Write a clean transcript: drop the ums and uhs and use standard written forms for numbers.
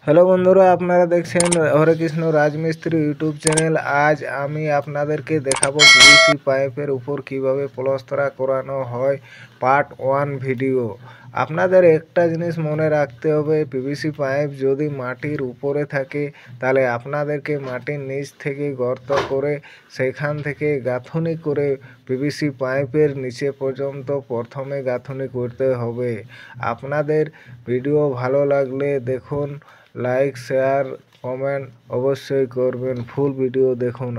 Hello বন্ধুরা, আপনারা দেখছেন হরে কৃষ্ণ রাজমিস্ত্রি ইউটিউব চ্যানেল। আজ আমি আপনাদেরকে দেখাবো পিভিসি পাইপের উপর কিভাবে প্লাস্টার করানো হয়, পার্ট 1 ভিডিও। আপনাদের একটা জিনিস মনে রাখতে হবে, পিভিসি পাইপ যদি মাটির উপরে থাকে তাহলে আপনাদেরকে মাটির নিচ থেকে গর্ত করে সেখান থেকে গাঁথুনি করে পিভিসি পাইপের নিচে পর্যন্ত প্রথমে গাঁথুনি করতে হবে। আপনাদের ভিডিও ভালো লাগলে দেখুন, লাইক শেয়ার কমেন্ট অবশ্যই করবেন, ফুল ভিডিও দেখুন।